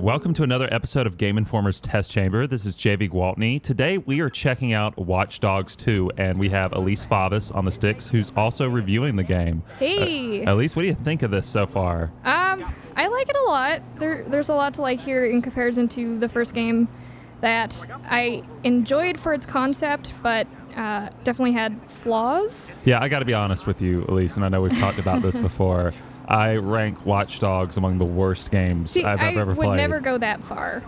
Welcome to another episode of Game Informer's Test Chamber. This is Javy Gwaltney. Today we are checking out Watch Dogs 2, and we have Elise Favis on the sticks, who's also reviewing the game. Hey! Elise, what do you think of this so far? I like it a lot. There's a lot to like here in comparison to the first game that I enjoyed for its concept, but definitely had flaws. Yeah, I got to be honest with you, Elise, and I know we've talked about this before. I rank Watch Dogs among the worst games I've ever played. I would never go that far.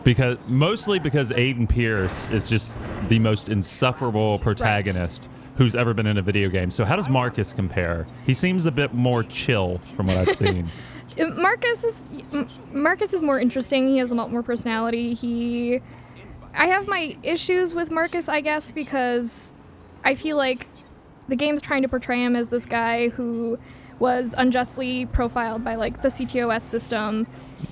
Mostly because Aiden Pierce is just the most insufferable protagonist who's ever been in a video game. So how does Marcus compare? He seems a bit more chill from what I've seen. Marcus is more interesting. He has a lot more personality. I have my issues with Marcus, I guess, because I feel like the game's trying to portray him as this guy who was unjustly profiled by like the CTOS system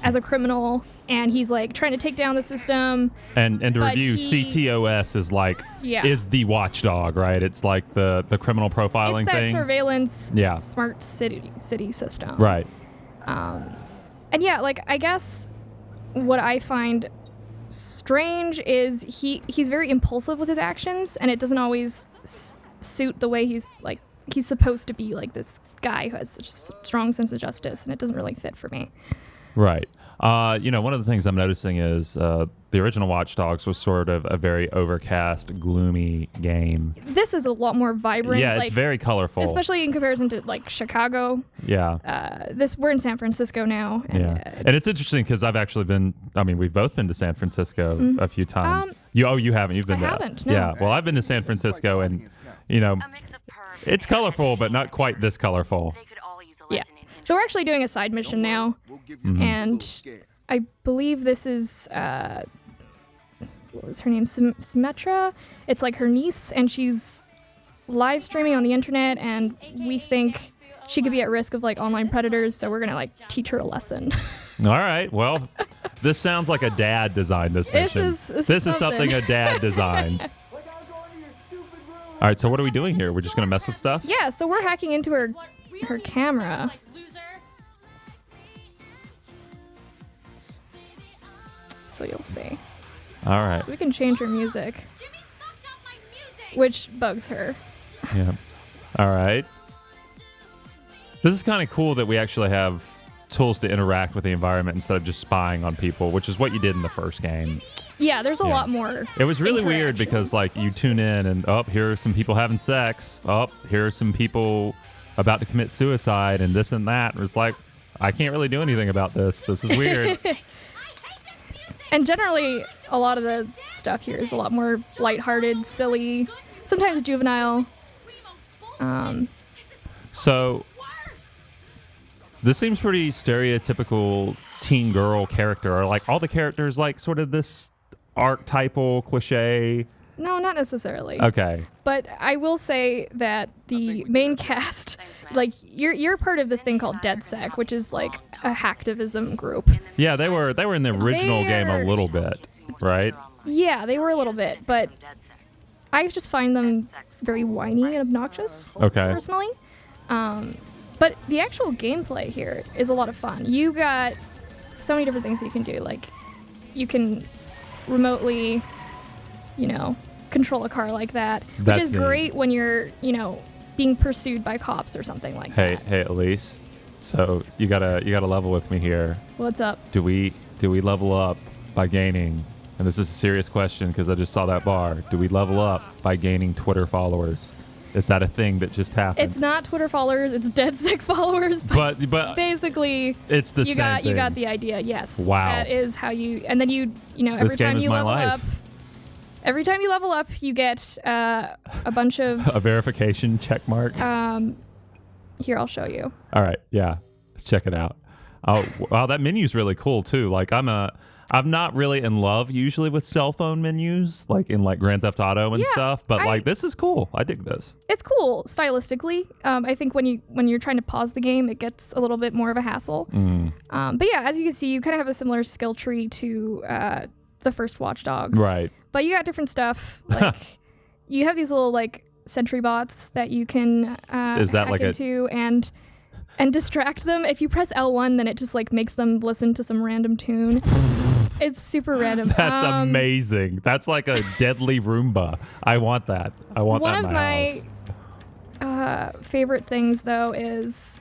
as a criminal, and he's like trying to take down the system. And to review, CTOS is like is the watchdog, right? It's like the criminal profiling thing. It's that surveillance smart city system. Right. And yeah, like I guess what I find strange is he's very impulsive with his actions, and it doesn't always suit the way he's supposed to be, like this guy who has such a strong sense of justice, and it doesn't really fit for me. Right. One of the things I'm noticing is the original Watch Dogs was sort of a very overcast, gloomy game. This is a lot more vibrant. Yeah, it's very colorful. Especially in comparison to like Chicago. Yeah. We're in San Francisco now. And, and it's interesting because we've both been to San Francisco a few times. You haven't. You've been there. I haven't, no. Yeah. Well, I've been to San Francisco, and it's colorful, but not quite this colorful. Yeah. So we're actually doing a side mission now, and I believe this is what was her name? Symmetra. It's like her niece, and she's live streaming on the internet, and we think she could be at risk of like online predators, so we're gonna like teach her a lesson. All right. Well, this sounds like a dad designed this mission. This is something a dad designed. All right, so what are we doing here? We're just going to mess with stuff? Yeah, so we're hacking into her camera. So you'll see. All right. So we can change her music, which bugs her. Yeah. All right. This is kind of cool that we actually have tools to interact with the environment instead of just spying on people, which is what you did in the first game. Yeah, there's a lot more. It was really weird because like you tune in and here are some people having sex. Here are some people about to commit suicide and this and that. It was like, I can't really do anything about this. This is weird. And generally, a lot of the stuff here is a lot more lighthearted, silly, sometimes juvenile. So this seems pretty stereotypical teen girl character. Are like all the characters like sort of this archetypal cliche? No, not necessarily. Okay. But I will say that the main cast, like you're part of this thing called DedSec, which is like a hacktivism group. Yeah, they were in the original game a little bit, right? Yeah, they were a little bit, but I just find them very whiny and obnoxious. Okay. Personally. But the actual gameplay here is a lot of fun. You got so many different things you can do. Like, you can remotely, control a car like that, which is great when you're, being pursued by cops or something like that. Hey, Elise. So you gotta level with me here. What's up? Do we level up by gaining? And this is a serious question because I just saw that bar. Do we level up by gaining Twitter followers? Is that a thing that just happened? It's not Twitter followers, it's DedSec followers. But basically, it's the same thing. You got the idea. Yes. Wow. That is how you. And then every time you level up. Every time you level up, you get a bunch of a verification check mark. Here, I'll show you. All right. Yeah. Let's check it out. Oh, wow, that menu's really cool too. Like I'm not really in love usually with cell phone menus, like in like Grand Theft Auto and stuff. But this is cool. I dig this. It's cool stylistically. I think when you're trying to pause the game, it gets a little bit more of a hassle. But yeah, as you can see, you kind of have a similar skill tree to the first Watch Dogs. Right. But you got different stuff. Like you have these little like sentry bots that you can hack into and distract them. If you press L1, then it just like makes them listen to some random tune. It's super random. That's amazing. That's like a deadly Roomba. I want that. I want that in my house. One of my favorite things, though, is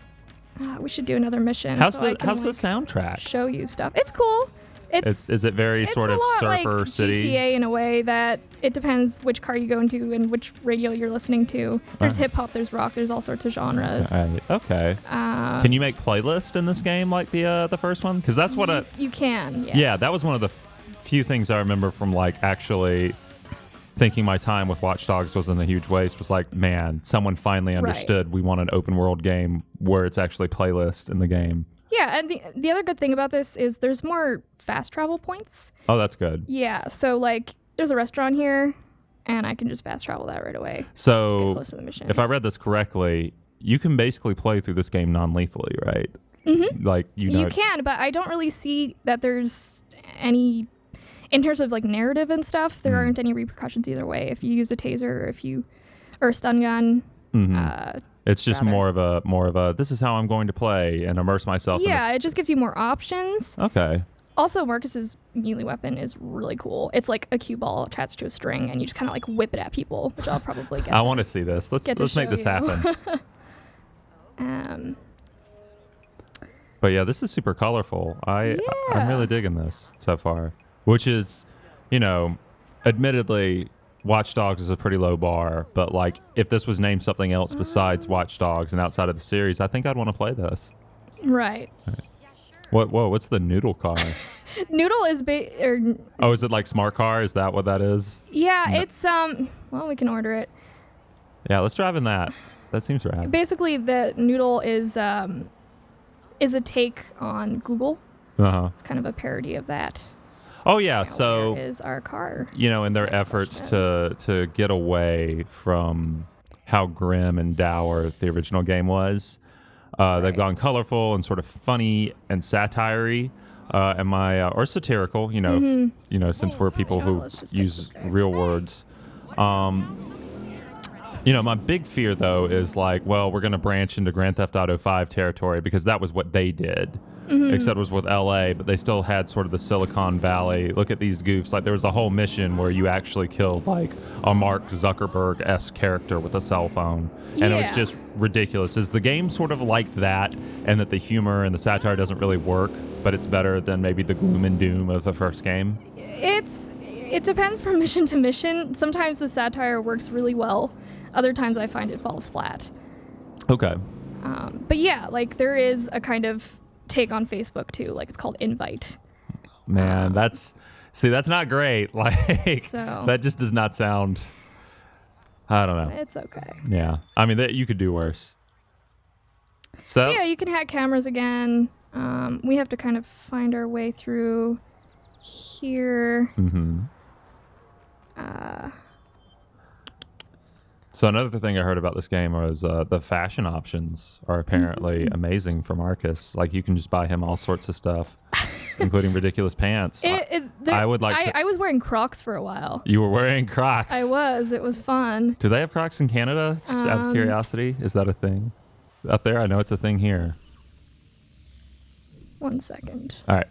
we should do another mission. How's so the soundtrack? Show you stuff. It's cool. Is it very sort of surfer like city? GTA in a way that it depends which car you go into and which radio you're listening to. There's hip hop, there's rock, there's all sorts of genres. Right. Okay. Can you make playlists in this game like the first one? Because that's what you can. Yeah. Yeah, that was one of the few things I remember from like actually thinking my time with Watch Dogs wasn't a huge waste. Was like, man, someone finally understood we want an open world game where it's actually playlist in the game. Yeah, and the other good thing about this is there's more fast travel points. Oh, that's good. Yeah, so like there's a restaurant here, and I can just fast travel that right away. So get close to the mission. If I read this correctly, you can basically play through this game non-lethally, right? Mm-hmm. Like you can, but I don't really see that there's any, in terms of like narrative and stuff. There aren't any repercussions either way. If you use a taser, or a stun gun. It's just more of a this is how I'm going to play and immerse myself. Yeah, it just gives you more options. Okay. Also, Marcus's melee weapon is really cool. It's like a cue ball attached to a string, and you just kind of like whip it at people, which I'll probably get. I want to see this. Let's make this happen. But yeah, this is super colorful. I'm really digging this so far, which is, admittedly, Watch Dogs is a pretty low bar, but like if this was named something else besides Watch Dogs and outside of the series, I think I'd want to play this. Right. What's the noodle car? Noodle is is it like smart car? Is that what that is? Yeah, it's well, we can order it. Yeah, let's drive in that. That seems rad. Basically, the Noodle is a take on Google. It's kind of a parody of that. Oh yeah, so where is our car? In their efforts to get away from how grim and dour the original game was, they've gone colorful and sort of funny and satire-y, or satirical. Since we're people who use real words. My big fear though is like, well, we're going to branch into Grand Theft Auto 5 territory because that was what they did. Except it was with LA, but they still had sort of the Silicon Valley. Look at these goofs. Like there was a whole mission where you actually killed like a Mark Zuckerberg-esque character with a cell phone. And it was just ridiculous. Is the game sort of like that, and that the humor and the satire doesn't really work, but it's better than maybe the gloom and doom of the first game? It depends from mission to mission. Sometimes the satire works really well. Other times I find it falls flat. Okay. But yeah, like there is a kind of take on Facebook too, like it's called Invite. Man, that's not great. Like that just does not sound, I don't know. It's okay. Yeah, I mean you could do worse. So yeah, you can hack cameras again. We have to kind of find our way through here. So another thing I heard about this game was the fashion options are apparently amazing for Marcus. Like you can just buy him all sorts of stuff, including ridiculous pants. I was wearing Crocs for a while. You were wearing Crocs? I was. It was fun. Do they have Crocs in Canada? Just out of curiosity, is that a thing up there? I know it's a thing here. 1 second. All right.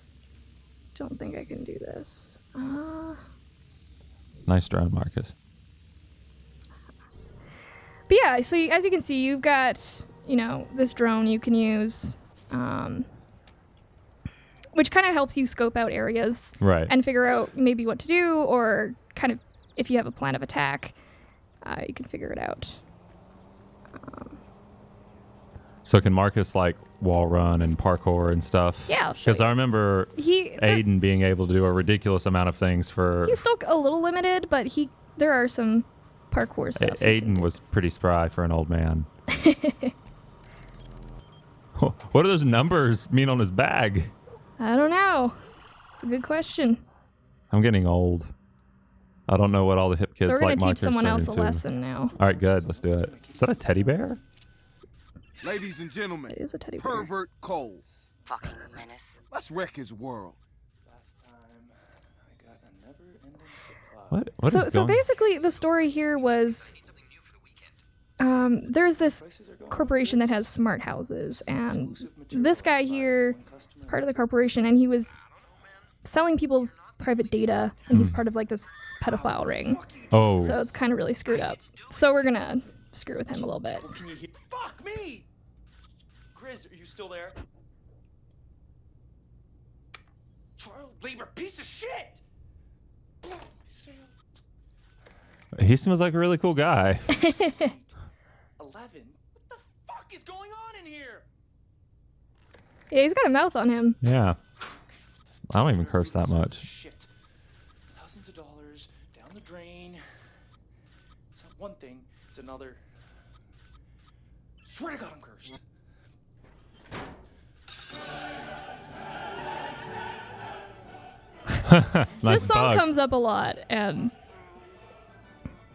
Don't think I can do this. Nice drone, Marcus. But yeah, so as you can see, you've got, this drone you can use, which kind of helps you scope out areas. Right. And figure out maybe what to do, or kind of, if you have a plan of attack, you can figure it out. So can Marcus, wall run and parkour and stuff? Yeah, I'll show you. Because I remember Aiden being able to do a ridiculous amount of things for... He's still a little limited, but there are some... parkour stuff. Aiden was pretty spry for an old man. What do those numbers mean on his bag? I don't know. It's a good question. I'm getting old. I don't know what all the hip kids like Marcus are. So we're going to teach someone else a lesson now. All right, good. Let's do it. Is that a teddy bear? Ladies and gentlemen, it is a teddy bear. Pervert Cole. Fucking menace. Let's wreck his world. So basically the story here was there's this corporation that has smart houses, and this guy here is part of the corporation, and he was selling people's private data, and he's part of like this pedophile ring. Oh. So it's kind of really screwed up. So we're gonna screw with him a little bit. Fuck me! Grizz, are you still there? Child labor piece of shit! He seems like a really cool guy. 11? What the fuck is going on in here? Yeah, he's got a mouth on him. Yeah. I don't even curse that much. Shit. Thousands of dollars down the drain. It's not one thing, it's another. Swear to God, I'm cursed. Nice This song bug. comes up a lot, and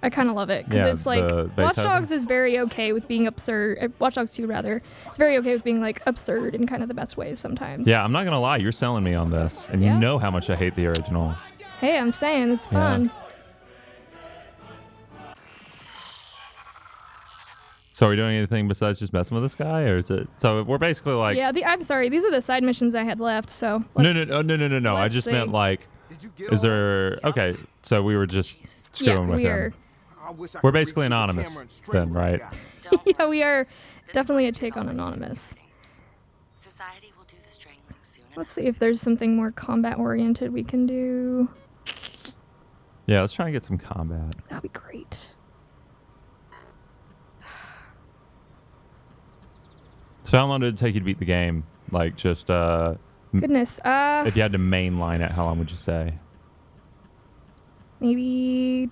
I kind of love it because Yeah, it's like the Watch Beethoven. Dogs is very okay with being absurd. Watch Dogs 2 rather. It's very okay with being like absurd in kind of the best ways sometimes. Yeah, I'm not gonna lie. You're selling me on this, and Yeah. you know how much I hate the original. Hey, I'm saying it's fun. So are we doing anything besides just messing with this guy, or is it? So we're basically like. Yeah, I'm sorry. These are the side missions I had left. So No. let's- I let's just see. meant like. Did you get Is all there? Okay, so we were just Yeah, screwing with we are. him. I wish I We're could reach basically through the anonymous camera and strangle then, that right? guy. Yeah, we are definitely a take on Anonymous. Society will do the strangling soon. Let's see if there's something more combat oriented we can do. Yeah, let's try and get some combat. That'd be great. So how long did it take you to beat the game? Like just Goodness. if you had to mainline it, how long would you say? Maybe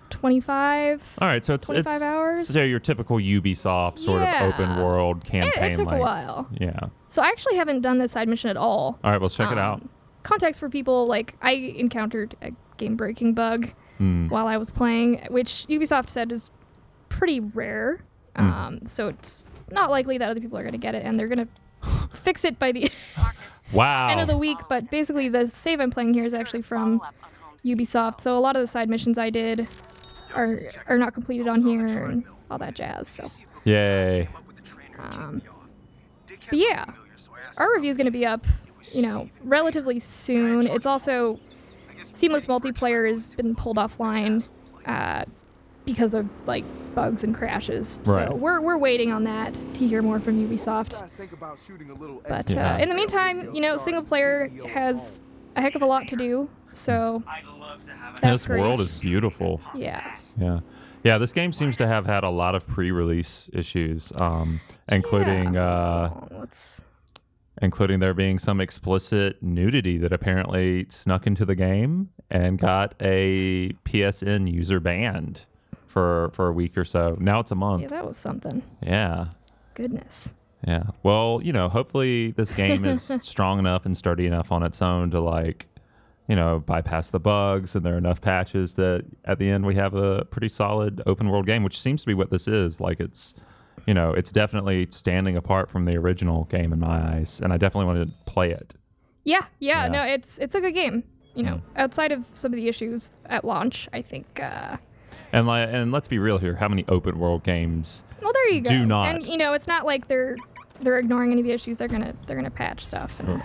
25. All right, so it's 25 hours? So your typical Ubisoft sort Yeah. of open world campaign. It took like, a while. Yeah. So I actually haven't done this side mission at all. All right, let's check it out. Context for people, like, I encountered a game-breaking bug while I was playing, which Ubisoft said is pretty rare. So it's not likely that other people are going to get it, and they're going to fix it by the Wow. end of the week. But basically, the save I'm playing here is actually from Ubisoft, so a lot of the side missions I did are not completed on here and all that jazz. So, Yay. but yeah, our review is going to be up, relatively soon. It's also seamless multiplayer has been pulled offline because of like bugs and crashes. Right. So we're waiting on that to hear more from Ubisoft. Guys, think about shooting a little But Yeah. in the meantime, single player has a heck of a lot to do. So that's This great. world is beautiful. Yeah. Yeah. Yeah, this game seems to have had a lot of pre-release issues, including Let's including there being some explicit nudity that apparently snuck into the game and got a PSN user banned for a week or so. Now it's a yeah, month. that was something. Yeah. Goodness. Yeah. Well, hopefully this game is strong enough and sturdy enough on its own to bypass the bugs, and there are enough patches that at the end we have a pretty solid open world game, which seems to be what this is. Like it's definitely standing apart from the original game in my eyes, and I definitely want to play it. Yeah. Yeah. No, it's a good game. Outside of some of the issues at launch, I think. And let's be real here. How many open world games? Well, there you go. Do not. And it's not like they're ignoring any of the issues. They're gonna patch stuff, and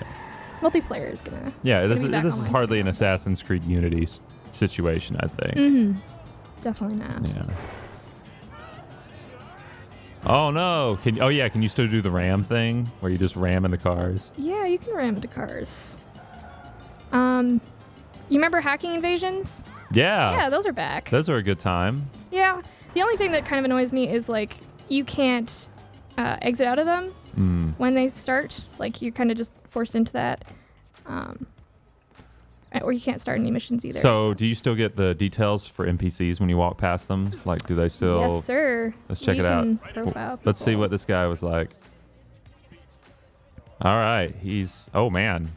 multiplayer is gonna. Yeah, it's this gonna be back is online hardly an soon. Assassin's Creed Unity situation, I think. Mm-hmm. Definitely not. Yeah. Oh no! Can you still do the ram thing where you just ram into cars? Yeah, you can ram into cars. You remember hacking invasions? Yeah. Yeah, those are back. Those are a good time. Yeah. The only thing that kind of annoys me is like you can't exit out of them when they start. Like you're kind of just forced into that. Or you can't start any missions either. So, do you still get the details for NPCs when you walk past them? Like, do they still? Yes, sir. Let's check You it out. can profile Let's see people. what this guy was like. All right, oh man,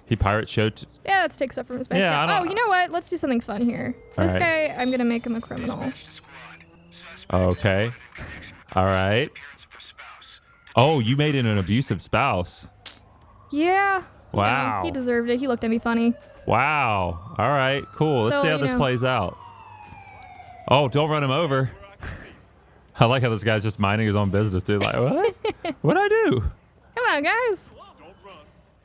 he pirate showed. Yeah, let's take stuff from his backpack. Yeah, I don't- Oh, you know what? Let's do something fun here. All This right. guy, I'm gonna make him a criminal. Okay. All right. Oh, you made it an abusive spouse. Yeah. Wow. He deserved it. He looked at me funny. Wow. All right. Cool. Let's So, see how you this know- plays out. Oh, don't run him over. I like how this guy's just minding his own business, dude. Like, what? What'd I do? Come on, guys.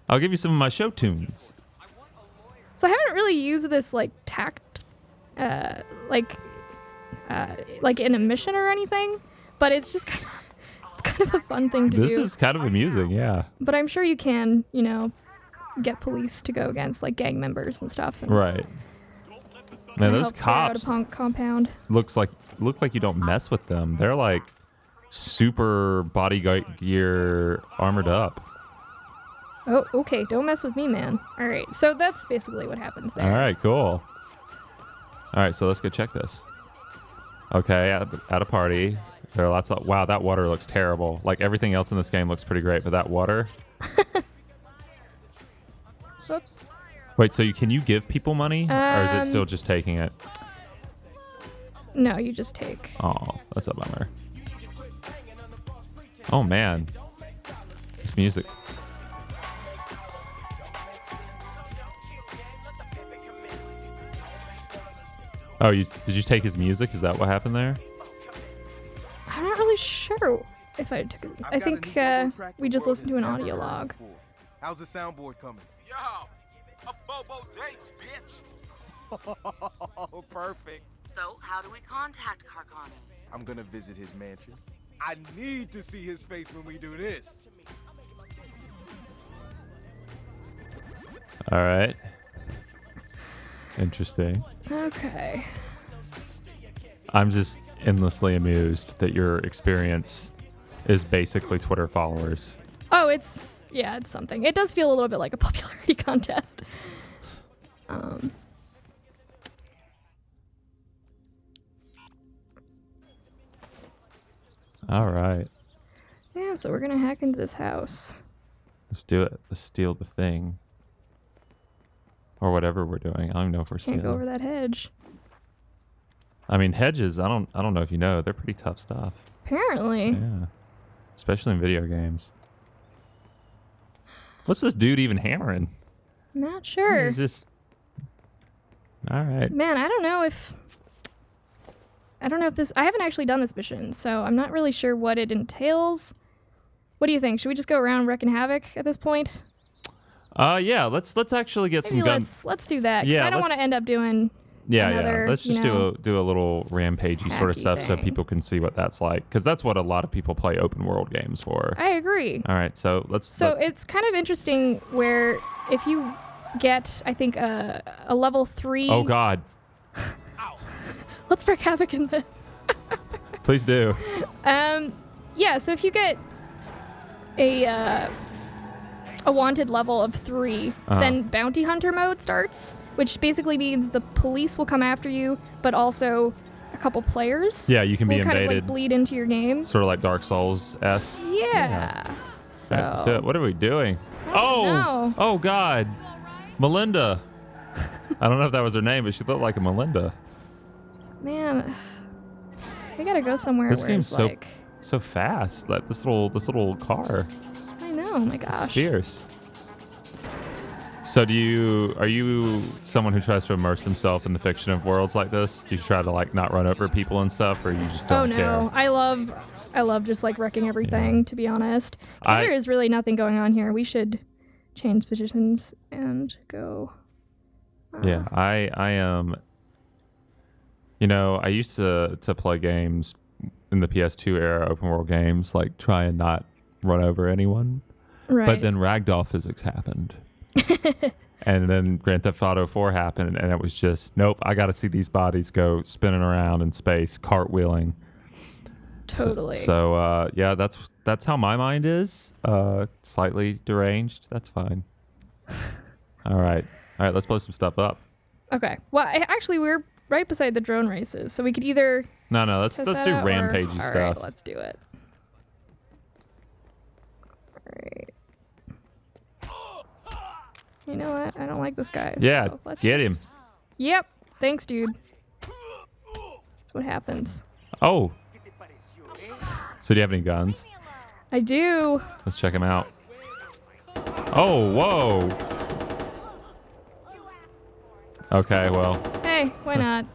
I'll give you some of my show tunes. So I haven't really used this like like in a mission or anything, but it's just kind of a fun thing to do. This is kind of amusing, yeah. But I'm sure you can, you know, get police to go against like gang members and stuff. And Right. Man, those help clear out cops a compound. look like you don't mess with them. They're like super body gear armored up. Oh, okay. Don't mess with me, man. All right. So that's basically what happens there. All right, cool. All right, so let's go check this. Okay, at a party, there are lots of... Wow, that water looks terrible. Like, everything else in this game looks pretty great, but that water... Whoops. Wait, so can you give people money? Or is it still just taking it? No, you just take. Oh, that's a bummer. Oh, man. This music... Oh, did you take his music? Is that what happened there? I'm not really sure if I took it. I think we just listened to an audio log. How's the soundboard coming? Yo, a Bobo dates, bitch. Oh, perfect. So, how do we contact Carcani? I'm gonna visit his mansion. I need to see his face when we do this. All right. Interesting. Okay. I'm just endlessly amused that your experience is basically Twitter followers. Oh, it's something. It does feel a little bit like a popularity contest. All right. Yeah, so we're gonna hack into this house. Let's do it. Let's steal the thing. Or whatever we're doing. I don't even know if we're stealing. Can't go over that hedge. I mean, hedges, I don't know if you know, they're pretty tough stuff. Apparently. Yeah. Especially in video games. What's this dude even hammering? Not sure. He's just... All right. Man, I don't know if this... I haven't actually done this mission, so I'm not really sure what it entails. What do you think? Should we just go around wreaking havoc at this point? Yeah, let's actually get Maybe some guns. let's do that, because Yeah, I don't want to end up doing another, Let's just do a little rampagey sort of hacky stuff so thing. people can see what that's like, because that's what a lot of people play open world games for. I agree. All right, so let's... So it's kind of interesting where if you get, I think, a level 3... Oh, God. Let's wreak havoc in this. Please do. Yeah, so if you get a wanted level of 3, then bounty hunter mode starts, which basically means the police will come after you, but also a couple players. Yeah, you can be will kind of invaded. like bleed into your game. Sort of like Dark Souls-esque. Yeah. So All right, let's do it. What are we doing? know. Oh, God. Melinda. I don't know if that was her name, but she looked like a Melinda. Man, we gotta go somewhere This where game's it's like... so fast. Like this little car. I know, oh my It's gosh. fierce. So are you someone who tries to immerse themselves in the fiction of worlds like this? Do you try to like not run over people and stuff, or you just don't Oh no, care? I love just like wrecking everything, to be honest. Okay, there is really nothing going on here. We should change positions and go. Yeah, I am. You know, I used to play games in the PS2 era, open world games, like try and not run over anyone. Right. But then ragdoll physics happened. And then Grand Theft Auto 4 happened, and it was just, nope, I got to see these bodies go spinning around in space, cartwheeling. Totally. So yeah, that's how my mind is. Slightly deranged. That's fine. All right, let's blow some stuff up. Okay. Well, actually, we're right beside the drone races, so we could either No, let's test do that out, rampagey or... stuff. All right, let's do it. All right. You know what? I don't like this guy. Yeah, so let's get just... him. Yep. Thanks, dude. That's what happens. Oh. So do you have any guns? I do. Let's check them out. Oh, whoa. Okay, well, Hey, why not?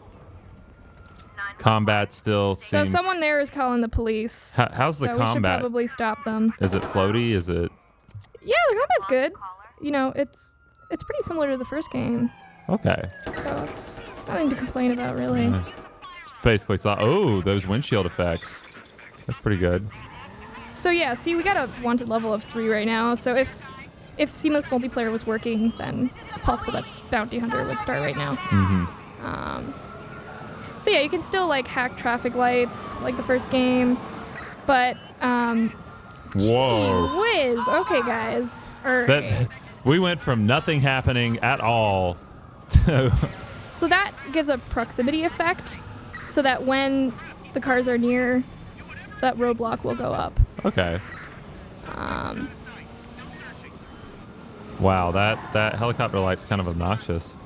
combat still So seems... someone there is calling the police. How's the so we should combat? probably stop them. Is it floaty? Is it... Yeah, the combat's good. You know, it's pretty similar to the first game. Okay. So it's nothing to complain about, really. Yeah. Basically, those windshield effects. That's pretty good. So yeah, see, we got a wanted level of 3 right now. So if seamless multiplayer was working, then it's possible that Bounty Hunter would start right now. So yeah, you can still like hack traffic lights like the first game, but Whoa. gee whiz. Okay, guys. All right. We went from nothing happening at all to So that gives a proximity effect, so that when the cars are near, that roadblock will go up. okay. Wow, that helicopter light's kind of obnoxious.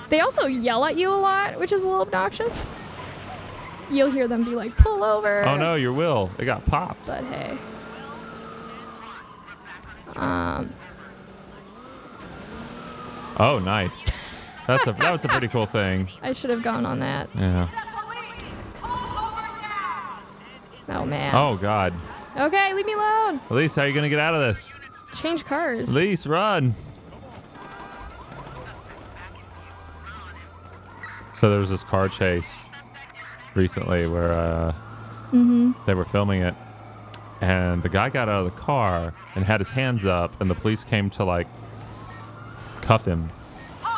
They also yell at you a lot, which is a little obnoxious. You'll hear them be like, pull over. Oh no, your wheel. It got popped. But hey. Oh, nice. That was a pretty cool thing. I should have gone on that. Yeah. Oh, man. Oh god. Okay, leave me alone. Elise, how are you gonna get out of this? Change cars. Elise, run. So there was this car chase recently where they were filming it, and the guy got out of the car and had his hands up, and the police came to like cuff him,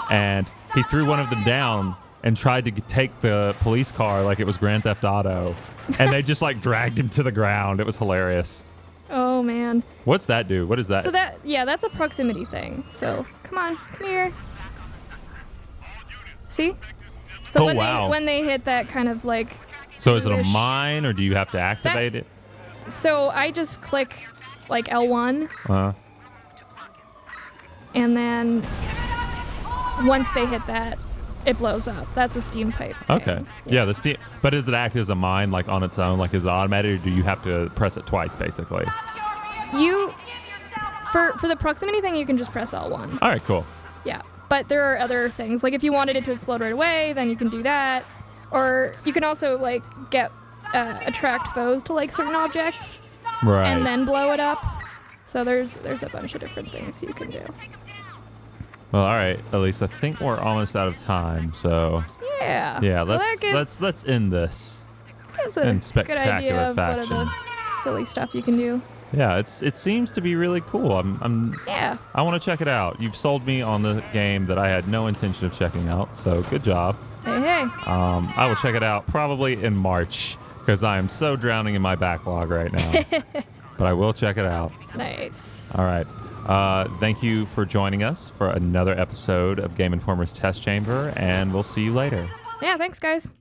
and he threw one of them down and tried to take the police car like it was Grand Theft Auto, and they just like dragged him to the ground. It was hilarious. Oh, man. What's that do? What is that? So that's a proximity thing. So come on, come here. See? So when they hit that kind of like. So is it a bluish- mine, or do you have to activate it? So I just click like L1, and then once they hit that, it blows up. That's a steam pipe thing. Okay. Yeah, the steam. But does it act as a mine like on its own? Like is it automated, or do you have to press it twice basically? You for the proximity thing, you can just press L1. All right, cool. Yeah. But there are other things. Like if you wanted it to explode right away, then you can do that. Or you can also like get attract foes to like certain objects Right. and then blow it up. So there's a bunch of different things you can do. Well, all right, Elise. I think we're almost out of time. So Yeah. yeah, Well, let's end this. gives a in good spectacular idea of what fashion. other silly stuff you can do. Yeah, it seems to be really cool. Yeah. I want to check it out. You've sold me on the game that I had no intention of checking out. So good job. Hey. I will check it out probably in March because I am so drowning in my backlog right now. But I will check it out. Nice. All right. Thank you for joining us for another episode of Game Informer's Test Chamber, and we'll see you later. Yeah, thanks guys.